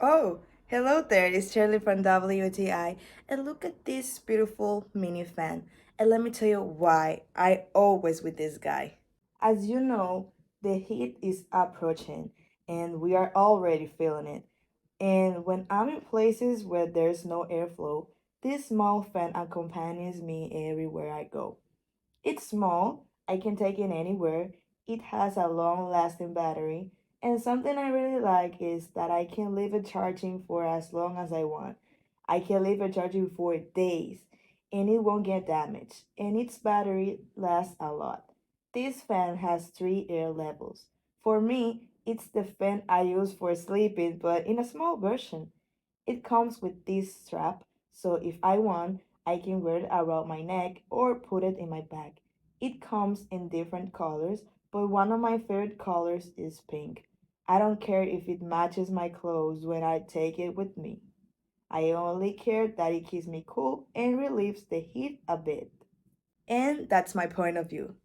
Oh, hello there, it's Shirley from WTI, and look at this beautiful mini fan. And let me tell you why I always with this guy. As you know, the heat is approaching, and we are already feeling it. And when I'm in places where there's no airflow, this small fan accompanies me everywhere I go. It's small, I can take it anywhere, it has a long lasting battery, and something I really like is that I can leave it charging for as long as I want. I can leave it charging for days and it won't get damaged, and its battery lasts a lot. This fan has three air levels. For me, it's the fan I use for sleeping, but in a small version. It comes with this strap, so if I want, I can wear it around my neck or put it in my bag. It comes in different colors, but one of my favorite colors is pink. I don't care if it matches my clothes when I take it with me. I only care that it keeps me cool and relieves the heat a bit. And that's my point of view.